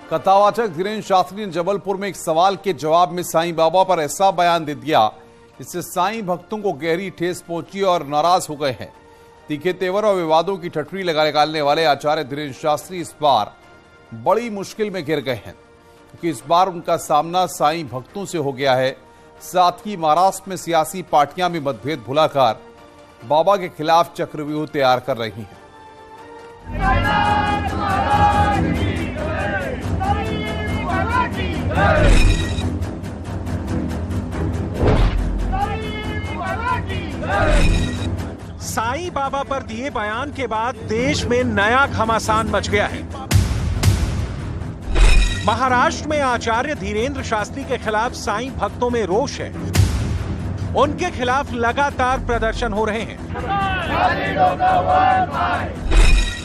कथावाचक धीरेन्द्र शास्त्री ने जबलपुर में एक सवाल के जवाब में साईं बाबा पर ऐसा बयान दे दिया जिससे साईं भक्तों को गहरी ठेस पहुंची और नाराज हो गए हैं। तीखे तेवर और विवादों की ठठरी निकालने वाले आचार्य धीरेन्द्र शास्त्री इस बार बड़ी मुश्किल में घिर गए हैं, क्योंकि इस बार उनका सामना साईं भक्तों से हो गया है। साथ ही महाराष्ट्र में सियासी पार्टियां भी मतभेद भुलाकर बाबा के खिलाफ चक्रव्यूह तैयार कर रही हैं। साईं बाबा पर दिए बयान के बाद देश में नया घमासान मच गया है। महाराष्ट्र में आचार्य धीरेन्द्र शास्त्री के खिलाफ साईं भक्तों में रोष है। उनके खिलाफ लगातार प्रदर्शन हो रहे हैं।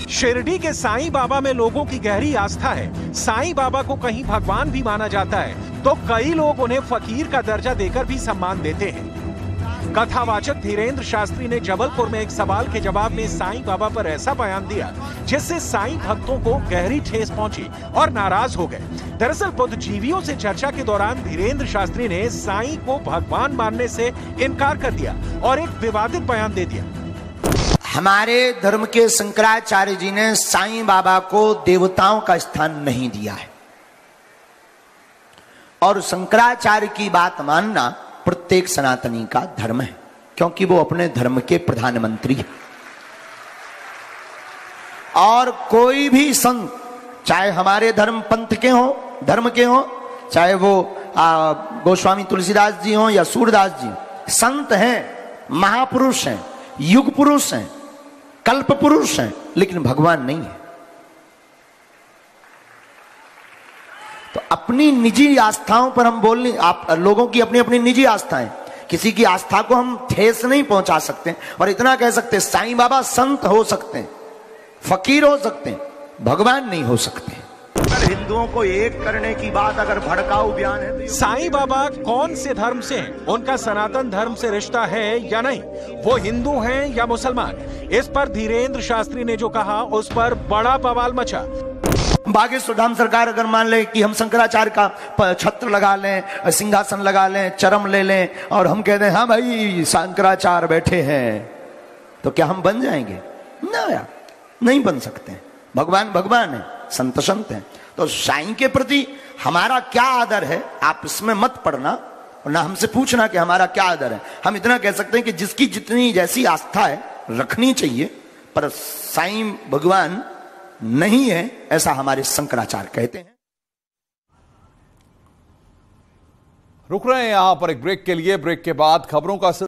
शिरडी के साईं बाबा में लोगों की गहरी आस्था है। साईं बाबा को कहीं भगवान भी माना जाता है तो कई लोग उन्हें फकीर का दर्जा देकर भी सम्मान देते हैं। कथावाचक धीरेन्द्र शास्त्री ने जबलपुर में एक सवाल के जवाब में साईं बाबा पर ऐसा बयान दिया जिससे साईं भक्तों को गहरी ठेस पहुंची और नाराज हो गए। दरअसल बुद्धिजीवियों से चर्चा के दौरान धीरेन्द्र शास्त्री ने साईं को भगवान मानने से इनकार कर दिया और एक विवादित बयान दे दिया। हमारे धर्म के शंकराचार्य जी ने साईं बाबा को देवताओं का स्थान नहीं दिया है, और शंकराचार्य की बात मानना प्रत्येक सनातनी का धर्म है, क्योंकि वो अपने धर्म के प्रधानमंत्री हैं। और कोई भी संत, चाहे हमारे धर्म पंथ के हो, धर्म के हो, चाहे वो गोस्वामी तुलसीदास जी हो या सूरदास जी, संत हैं, महापुरुष हैं, युग पुरुष हैं, कल्प पुरुष हैं, लेकिन भगवान नहीं है। तो अपनी निजी आस्थाओं पर हम बोलने, आप लोगों की अपनी अपनी निजी आस्थाएं, किसी की आस्था को हम ठेस नहीं पहुंचा सकते। और इतना कह सकते, साईं बाबा संत हो सकते हैं, फकीर हो सकते हैं, भगवान नहीं हो सकते। अगर हिंदुओं को एक करने की बात अगर भड़काऊ बयान है तो साईं बाबा कौन से धर्म से हैं? उनका सनातन धर्म से रिश्ता है या नहीं? वो हिंदू हैं या मुसलमान? इस पर धीरेन्द्र शास्त्री ने जो कहा उस पर बड़ा बवाल मचा। बागेश्वर धाम सरकार अगर मान ले कि हम शंकराचार्य का छत्र लगा लें, सिंहासन लगा लें, चरम ले लें और हम कहते हैं हाँ भाई शंकराचार्य बैठे हैं, तो क्या हम बन जाएंगे? ना यार, नहीं बन सकते। भगवान भगवान है, संत संत है। तो साईं के प्रति हमारा क्या आदर है, आप इसमें मत पड़ना और ना हमसे पूछना कि हमारा क्या आदर है। हम इतना कह सकते हैं कि जिसकी जितनी जैसी आस्था है रखनी चाहिए, पर साईं भगवान नहीं है ऐसा हमारे शंकराचार्य कहते हैं। रुक रहे हैं यहां पर एक ब्रेक के लिए। ब्रेक के बाद खबरों का